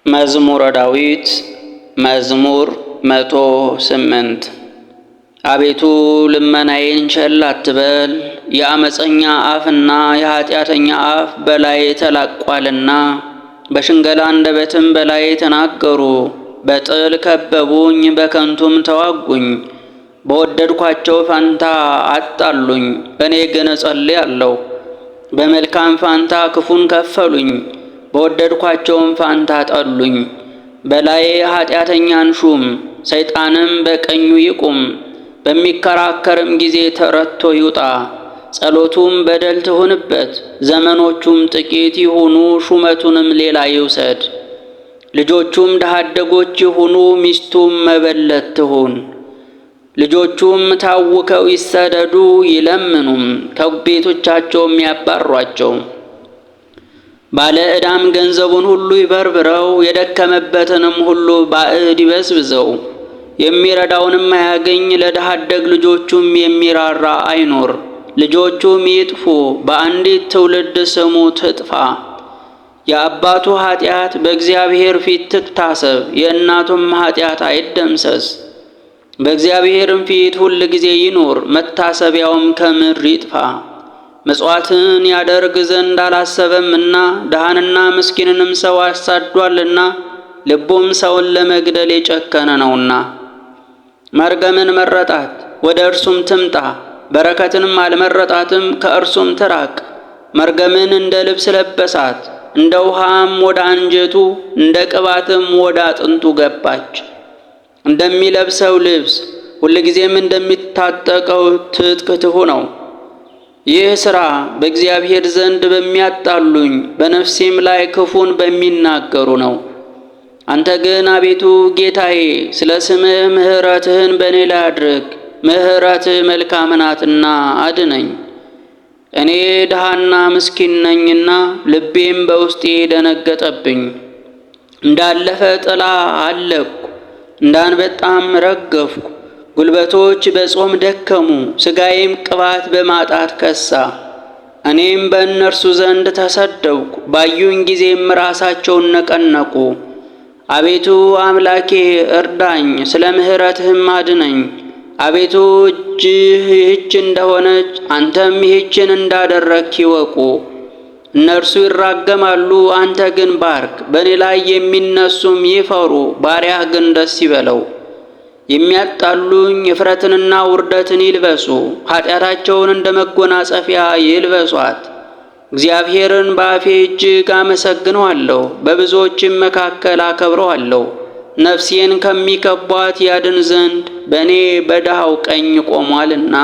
መዝሙረ ዳዊት መዝሙር 108 አቤቱ ልመናዬን ቸል አትበል። የአመፀኛ አፍና የኃጢአተኛ አፍ በላይ ተላቋልና፣ በሽንገላ አንደበትም በላይ ተናገሩ። በጥል ከበቡኝ፣ በከንቱም ተዋጉኝ። በወደድኳቸው ፋንታ አጣሉኝ፣ እኔ ግን እጸልያለሁ። በመልካም ፋንታ ክፉን ከፈሉኝ፣ በወደድኳቸውም ፋንታ ጠሉኝ። በላዬ ኃጢአተኛን ሹም፣ ሰይጣንም በቀኙ ይቁም። በሚከራከርም ጊዜ ተረትቶ ይውጣ። ጸሎቱም በደል ትሁንበት፣ ዘመኖቹም ጥቂት ይሁኑ፣ ሹመቱንም ሌላ ይውሰድ። ልጆቹም ድሀ አደጎች ይሁኑ፣ ሚስቱም መበለት ትሁን። ልጆቹም ታውከው ይሰደዱ፣ ይለምኑም፣ ከቤቶቻቸውም ያባሯቸው። ባለ ዕዳም ገንዘቡን ሁሉ ይበርብረው፣ የደከመበትንም ሁሉ ባዕድ ይበዝብዘው። የሚረዳውንም አያገኝ፣ ለድሀ አደግ ልጆቹም የሚራራ አይኖር። ልጆቹም ይጥፉ፣ በአንዲት ትውልድ ስሙ ትጥፋ። የአባቱ ኃጢአት በእግዚአብሔር ፊት ትታሰብ፣ የእናቱም ኃጢአት አይደምሰስ። በእግዚአብሔርም ፊት ሁል ጊዜ ይኑር፣ መታሰቢያውም ከምድር ይጥፋ። መሥዋዕትን ያደርግ ዘንድ አላሰበምና፣ ድሃንና ምስኪንንም ሰው አሳዷልና፣ ልቡም ሰውን ለመግደል የጨከነ ነውና። መርገምን መረጣት፣ ወደ እርሱም ትምጣ። በረከትንም አልመረጣትም፣ ከእርሱም ትራቅ። መርገምን እንደ ልብስ ለበሳት፣ እንደ ውሃም ወደ አንጀቱ፣ እንደ ቅባትም ወደ አጥንቱ ገባች። እንደሚለብሰው ልብስ ሁልጊዜም እንደሚታጠቀው ትጥቅ ትሁነው። ይህ ሥራ በእግዚአብሔር ዘንድ በሚያጣሉኝ፣ በነፍሴም ላይ ክፉን በሚናገሩ ነው። አንተ ግን አቤቱ ጌታዬ፣ ስለ ስምህ ምሕረትህን በእኔ ላይ አድርግ። ምሕረትህ መልካም ናትና አድነኝ። እኔ ድሃና ምስኪን ነኝና፣ ልቤም በውስጤ ደነገጠብኝ። እንዳለፈ ጥላ አለቅሁ፣ እንዳንበጣም ረገፍኩ። ጉልበቶች በጾም ደከሙ፣ ሥጋዬም ቅባት በማጣት ከሳ። እኔም በእነርሱ ዘንድ ተሰደብኩ፣ ባዩኝ ጊዜም ራሳቸውን ነቀነቁ። አቤቱ አምላኬ እርዳኝ፣ ስለ ምሕረትህም አድነኝ። አቤቱ እጅህ ይህች እንደሆነች፣ አንተም ይህችን እንዳደረግህ ይወቁ። እነርሱ ይራገማሉ፣ አንተ ግን ባርክ። በእኔ ላይ የሚነሱም ይፈሩ፣ ባሪያህ ግን ደስ ይበለው። የሚያጣሉኝ እፍረትንና ውርደትን ይልበሱ፣ ኃጢአታቸውን እንደ መጎናጸፊያ ይልበሷት። እግዚአብሔርን በአፌ እጅግ አመሰግነዋለሁ፣ በብዙዎችም መካከል አከብረዋለሁ። ነፍሴን ከሚከቧት ያድን ዘንድ በእኔ በድሃው ቀኝ ቆሟልና።